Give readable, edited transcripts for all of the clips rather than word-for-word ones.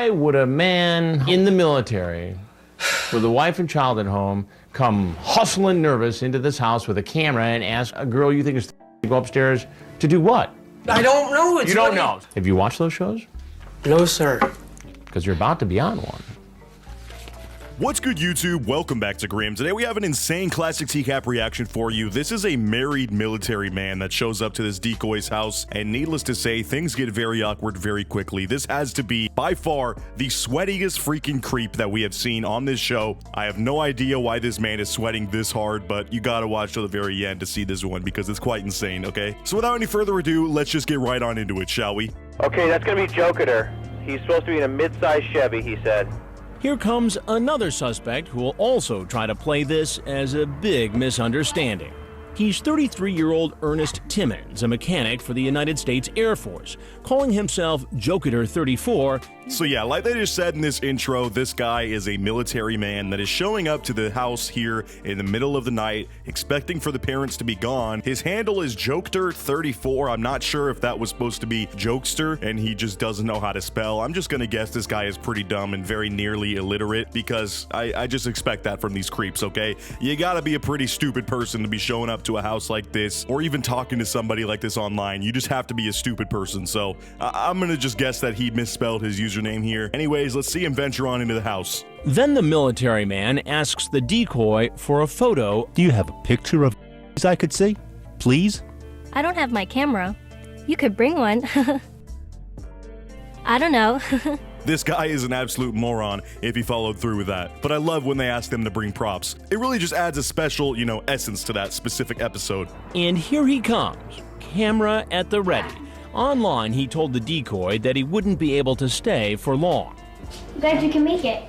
Why would a man in the military with a wife and child at home come hustling nervous into this house with a camera and ask a girl you think is to go upstairs to do what? I don't know. You don't know. Have you watched those shows? No, sir. Because you're about to be on one. What's good, YouTube? Welcome back to Grim. Today we have an insane classic TCAP reaction for you. This is a married military man that shows up to this decoy's house, and needless to say, things get very awkward very quickly. This has to be, by far, the sweatiest freaking creep that we have seen on this show. I have no idea why this man is sweating this hard, but you gotta watch till the very end to see this one because it's quite insane, okay? So without any further ado, let's just get right on into it, shall we? Okay, that's gonna be Joker. He's supposed to be in a mid-sized Chevy, he said. Here comes another suspect who will also try to play this as a big misunderstanding. He's 33-year-old Ernest Timmons, a mechanic for the United States Air Force, calling himself Joker 34. So yeah, like they just said in this intro, this guy is a military man that is showing up to the house here in the middle of the night, expecting for the parents to be gone. His handle is Joker 34. I'm not sure if that was supposed to be Jokester, and he just doesn't know how to spell. I'm just gonna guess this guy is pretty dumb and very nearly illiterate, because I just expect that from these creeps, okay? You gotta be a pretty stupid person to be showing up to a house like this, or even talking to somebody like this online. You just have to be a stupid person, so I'm gonna just guess that he misspelled his username here. Anyways, let's see him venture on into the house. Then the military man asks the decoy for a photo. Do you have a picture of I could see, please? I don't have my camera. You could bring one. I don't know. This guy is an absolute moron if he followed through with that. But I love when they ask them to bring props. It really just adds a special, essence to that specific episode. And here he comes, camera at the ready. Online, he told the decoy that he wouldn't be able to stay for long. Glad you can make it.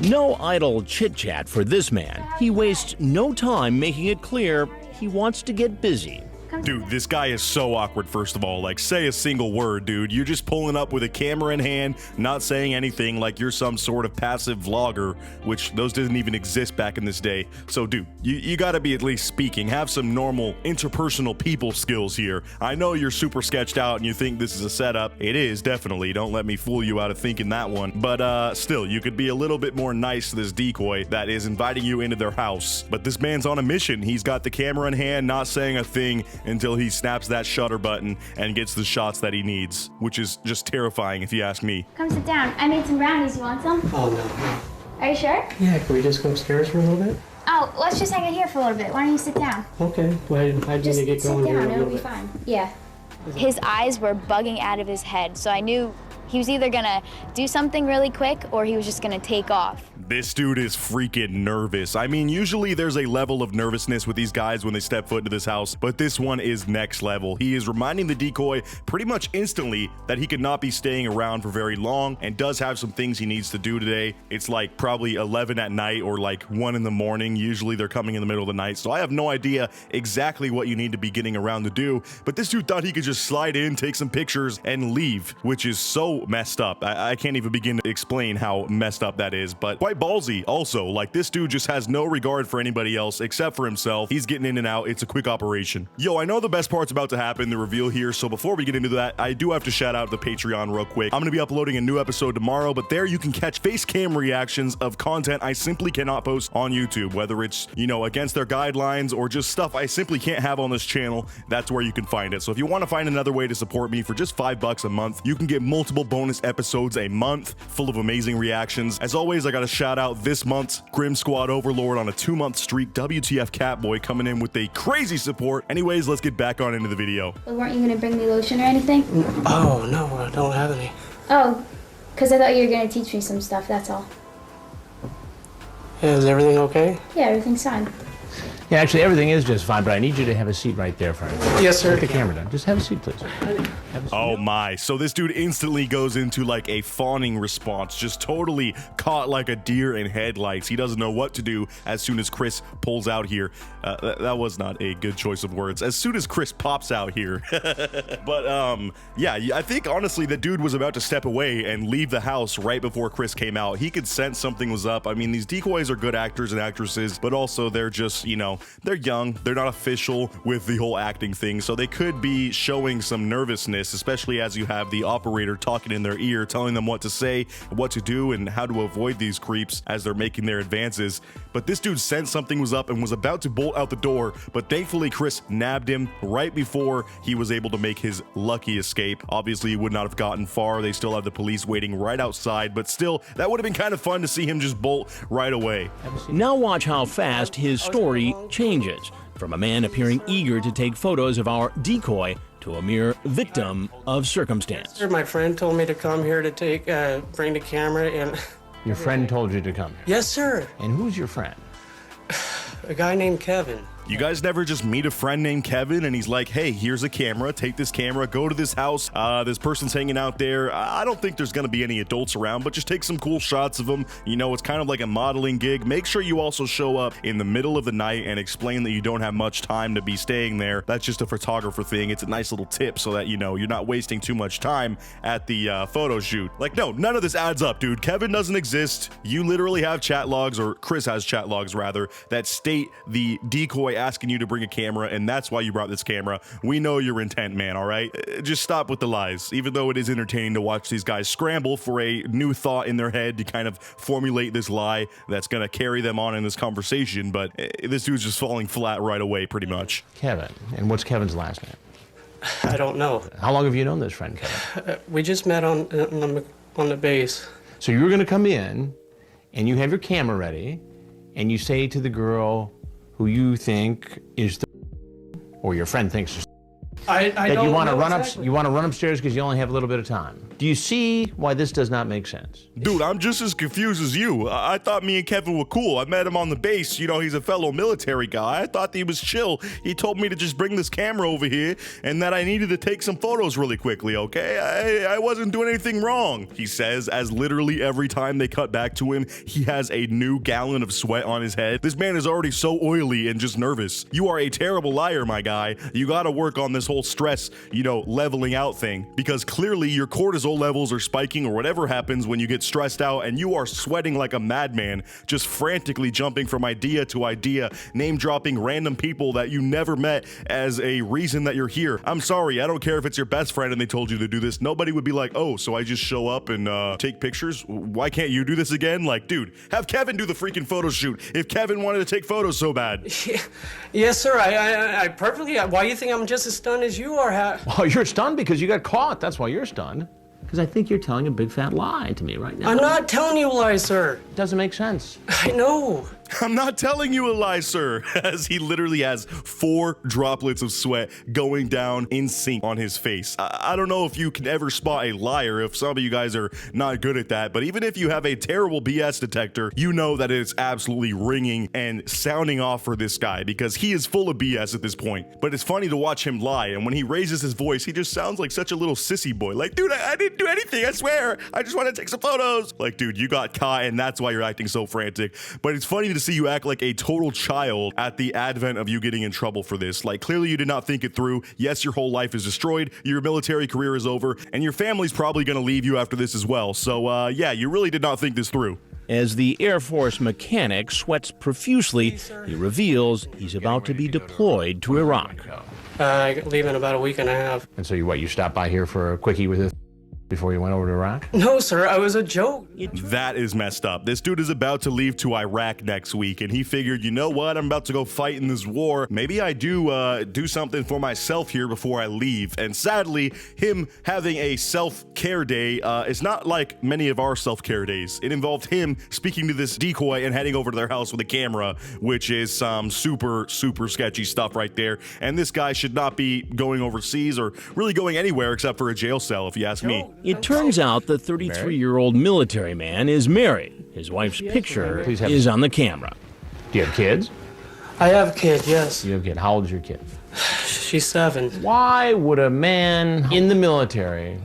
No idle chit-chat for this man. He wastes no time making it clear he wants to get busy. Dude, this guy is so awkward, first of all. Like, say a single word, dude. You're just pulling up with a camera in hand, not saying anything, like you're some sort of passive vlogger, which those didn't even exist back in this day. So, dude, you gotta be at least speaking. Have some normal interpersonal people skills here. I know you're super sketched out and you think this is a setup. It is, definitely. Don't let me fool you out of thinking that one. But, still, you could be a little bit more nice to this decoy that is inviting you into their house. But this man's on a mission. He's got the camera in hand, not saying a thing, until he snaps that shutter button and gets the shots that he needs, which is just terrifying if you ask me. Come sit down. I made some brownies. You want some? Oh, no. Are you sure? Yeah, can we just go upstairs for a little bit? Oh, let's just hang out here for a little bit. Why don't you sit down? Okay. Well, I need Just to get sit going here down. a It'll little be bit. fine. Yeah. His eyes were bugging out of his head, so I knew he was either gonna do something really quick or he was just gonna take off. This dude is freaking nervous. I mean, usually there's a level of nervousness with these guys when they step foot into this house, but this one is next level. He is reminding the decoy pretty much instantly that he could not be staying around for very long and does have some things he needs to do today. It's like probably 11 at night or like 1 in the morning. Usually they're coming in the middle of the night, so I have no idea exactly what you need to be getting around to do, but this dude thought he could just slide in, take some pictures, and leave, which is so messed up. I can't even begin to explain how messed up that is, but quite ballsy also. Like, this dude just has no regard for anybody else except for himself. He's getting in and out. It's a quick operation. Yo, I know the best part's about to happen, the reveal here, so before we get into that, I do have to shout out the Patreon real quick. I'm gonna be uploading a new episode tomorrow, but there you can catch face cam reactions of content I simply cannot post on YouTube, whether it's, against their guidelines or just stuff I simply can't have on this channel. That's where you can find it. So if you want to find another way to support me for just $5 a month, you can get multiple bonus episodes a month full of amazing reactions. As always, I gotta shout out this month's Grim Squad Overlord on a 2-month streak, wtfcatboy, coming in with a crazy support. Anyways, let's get back on into the video. Well, weren't you going to bring me lotion or anything? Oh, no, I don't have any. Oh, because I thought you were going to teach me some stuff, that's all. Yeah, is everything okay? Yeah, everything's fine. Yeah, actually, everything is just fine, but I need you to have a seat right there, friend. Yes, sir. Put the camera down. Just have a seat, please. Oh my, so this dude instantly goes into like a fawning response, just totally caught like a deer in headlights. He doesn't know what to do as soon as Chris pulls out here. That was not a good choice of words. As soon as Chris pops out here. But yeah, I think honestly the dude was about to step away and leave the house right before Chris came out. He could sense something was up. I mean, these decoys are good actors and actresses, but also they're just, they're young. They're not official with the whole acting thing, so they could be showing some nervousness, especially as you have the operator talking in their ear, telling them what to say, what to do, and how to avoid these creeps as they're making their advances. But this dude sensed something was up and was about to bolt out the door, but thankfully Chris nabbed him right before he was able to make his lucky escape. Obviously, he would not have gotten far. They still have the police waiting right outside, but still, that would have been kind of fun to see him just bolt right away. Now watch how fast his story changes, from a man appearing eager to take photos of our decoy to a mere victim of circumstance. My friend told me to come here to bring the camera and... Your friend told you to come here? Yes, sir. And who's your friend? A guy named Kevin. You guys never just meet a friend named Kevin and he's like, hey, here's a camera, take this camera, go to this house, this person's hanging out there. I don't think there's gonna be any adults around, but just take some cool shots of them. You know, it's kind of like a modeling gig. Make sure you also show up in the middle of the night and explain that you don't have much time to be staying there. That's just a photographer thing. It's a nice little tip so that, you know, you're not wasting too much time at the photo shoot. Like, no, none of this adds up, dude. Kevin doesn't exist. You literally have chat logs, or Chris has chat logs rather, that state the decoy asking you to bring a camera, and that's why you brought this camera. We know your intent, man, all right? Just stop with the lies. Even though it is entertaining to watch these guys scramble for a new thought in their head to kind of formulate this lie that's gonna carry them on in this conversation, but this dude's just falling flat right away, pretty much. Kevin. And what's Kevin's last name? I don't know. How long have you known this friend, Kevin? We just met on the base. So you were going to come in, and you have your camera ready, and you say to the girl who you think is the, or your friend thinks is I that don't you want to know run exactly. up, you want to run upstairs because you only have a little bit of time. Do you see why this does not make sense? Dude, I'm just as confused as you. I thought me and Kevin were cool. I met him on the base. You know, he's a fellow military guy. I thought he was chill. He told me to just bring this camera over here and that I needed to take some photos really quickly, okay? I wasn't doing anything wrong, he says, as literally every time they cut back to him, he has a new gallon of sweat on his head. This man is already so oily and just nervous. You are a terrible liar, my guy. You gotta work on this whole stress, you know, leveling out thing, because clearly your cortisol levels are spiking or whatever happens when you get stressed out, and you are sweating like a madman, just frantically jumping from idea to idea, name dropping random people that you never met as a reason that you're here. I'm sorry, I don't care if it's your best friend and they told you to do this. Nobody would be like, oh, so I just show up and take pictures? Why can't you do this again? Like, dude, have Kevin do the freaking photo shoot if Kevin wanted to take photos so bad. Yes, sir. I perfectly. Why do you think I'm just as stunned as you are? Oh, you're stunned because you got caught. That's why you're stunned. Because I think you're telling a big fat lie to me right now. I'm not telling you lies, sir. It doesn't make sense. I know. I'm not telling you a lie, sir, as he literally has 4 droplets of sweat going down in sync on his face. I don't know if you can ever spot a liar, if some of you guys are not good at that, but even if you have a terrible BS detector, you know that it's absolutely ringing and sounding off for this guy because he is full of BS at this point. But it's funny to watch him lie, and when he raises his voice, he just sounds like such a little sissy boy. Like, dude, I didn't do anything, I swear. I just want to take some photos. Like, dude, you got caught, and that's why you're acting so frantic. But it's funny to see you act like a total child at the advent of you getting in trouble for this. Like, clearly you did not think it through. Yes, your whole life is destroyed, your military career is over, and your family's probably gonna leave you after this as well. So yeah, you really did not think this through. As the Air Force mechanic sweats profusely, he reveals he's about to be deployed to Iraq. I leave in about a week and a half. And so you stopped by here for a quickie with this before you went over to Iraq? No, sir, I was a joke. That is messed up. This dude is about to leave to Iraq next week, and he figured, you know what, I'm about to go fight in this war. Maybe I do something for myself here before I leave. And sadly, him having a self-care day is not like many of our self-care days. It involved him speaking to this decoy and heading over to their house with a camera, which is some super, super sketchy stuff right there. And this guy should not be going overseas or really going anywhere except for a jail cell, if you ask me. It turns out the 33-year-old military man is married. His wife's picture is on the camera. Do you have kids? I have a kid, yes. You have a kid. How old is your kid? She's 7. Why would a man in the military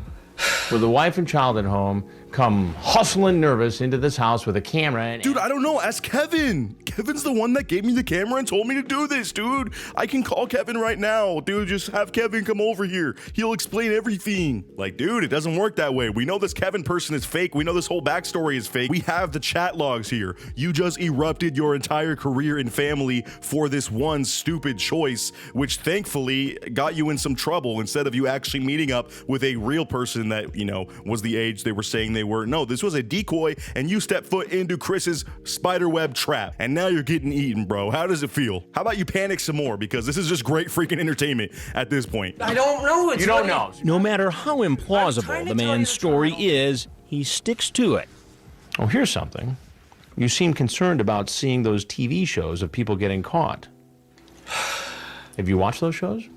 with a wife and child at home come hustling nervous into this house with a camera? And Dude, I don't know. Ask Kevin. Kevin's the one that gave me the camera and told me to do this, dude. I can call Kevin right now. Dude, just have Kevin come over here. He'll explain everything. Like, dude, it doesn't work that way. We know this Kevin person is fake. We know this whole backstory is fake. We have the chat logs here. You just erupted your entire career and family for this one stupid choice, which thankfully got you in some trouble instead of you actually meeting up with a real person that, you know, was the age they were saying they were. No, this was a decoy, and you stepped foot into Chris's spiderweb trap, and now you're getting eaten, bro. How does it feel? How about you panic some more, because this is just great freaking entertainment at this point. I don't know. You don't know. No matter how implausible the man's story is, he sticks to it. Oh, here's something. You seem concerned about seeing those TV shows of people getting caught. Have you watched those shows?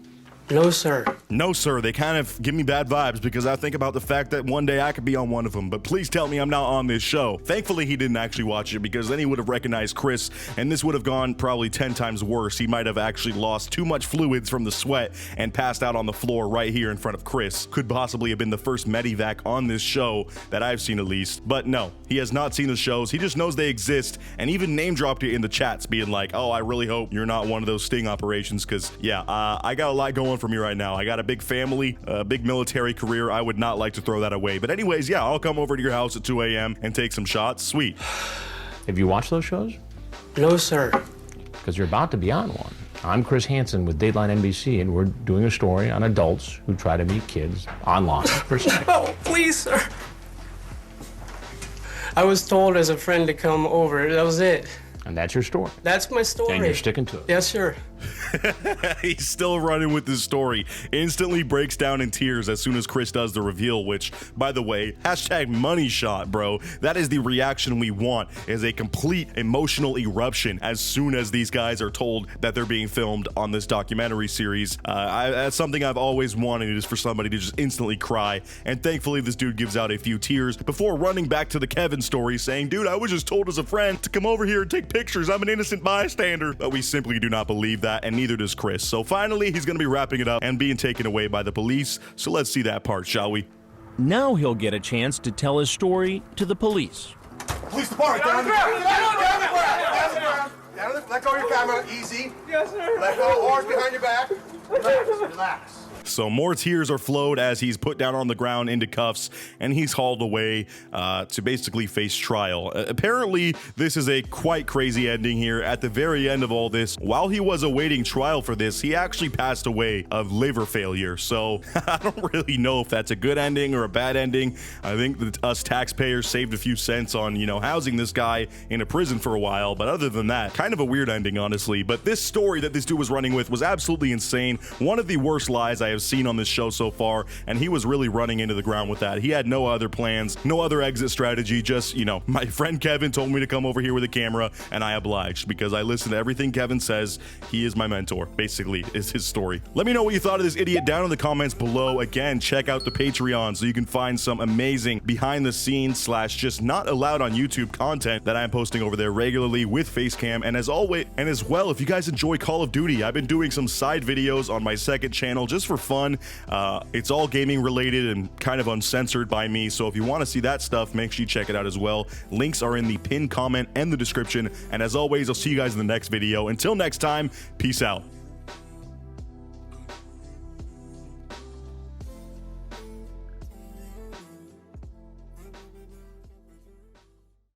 No, sir. No, sir. They kind of give me bad vibes because I think about the fact that one day I could be on one of them, but please tell me I'm not on this show. Thankfully, he didn't actually watch it because then he would have recognized Chris, and this would have gone probably 10 times worse. He might have actually lost too much fluids from the sweat and passed out on the floor right here in front of Chris. Could possibly have been the first medevac on this show that I've seen at least, but no, he has not seen the shows. He just knows they exist and even name dropped it in the chats being like, oh, I really hope you're not one of those sting operations because, yeah, I got a lot going for me right now. I got a big family, a big military career. I would not like to throw that away. But anyways, yeah, I'll come over to your house at 2 a.m. and take some shots. Sweet. Have you watched those shows? No, sir. Because you're about to be on one. I'm Chris Hansen with Dateline NBC, and we're doing a story on adults who try to meet kids online. Oh, please, sir. I was told as a friend to come over. That was it. And that's your story. That's my story. And you're sticking to it. Yes, sir. He's still running with this story. Instantly breaks down in tears as soon as Chris does the reveal, which, by the way, hashtag money shot, bro. That is the reaction we want, is a complete emotional eruption as soon as these guys are told that they're being filmed on this documentary series. That's something I've always wanted, is for somebody to just instantly cry. And thankfully, this dude gives out a few tears before running back to the Kevin story saying, dude, I was just told as a friend to come over here and take pictures. I'm an innocent bystander. But we simply do not believe that, and neither does Chris. So finally, he's going to be wrapping it up and being taken away by the police. So let's see that part, shall we? Now he'll get a chance to tell his story to the police. Police department, down on the ground. Down on the ground. Let go of your camera, easy. Yes, sir. Let go, arms behind your back. Relax. So more tears are flowed as he's put down on the ground into cuffs, and he's hauled away to basically face trial. Apparently, this is a quite crazy ending here. At the very end of all this, while he was awaiting trial for this, he actually passed away of liver failure. So I don't really know if that's a good ending or a bad ending. I think that us taxpayers saved a few cents on, you know, housing this guy in a prison for a while. But other than that, kind of a weird ending, honestly. But this story that this dude was running with was absolutely insane. One of the worst lies I have seen on this show so far, and he was really running into the ground with that. He had no other plans, no other exit strategy, just, you know, my friend Kevin told me to come over here with a camera, and I obliged because I listened to everything Kevin says. He is my mentor, basically, is his story. Let me know what you thought of this idiot down in the comments below. Again, check out the Patreon so you can find some amazing behind the scenes / just not allowed on YouTube content that I'm posting over there regularly with Facecam. And as always, and as well, if you guys enjoy Call of Duty, I've been doing some side videos on my second channel just for fun. It's all gaming related and kind of uncensored by me, so if you want to see that stuff, make sure you check it out as well. Links are in the pinned comment and the description, and as always, I'll see you guys in the next video. Until next time, peace out.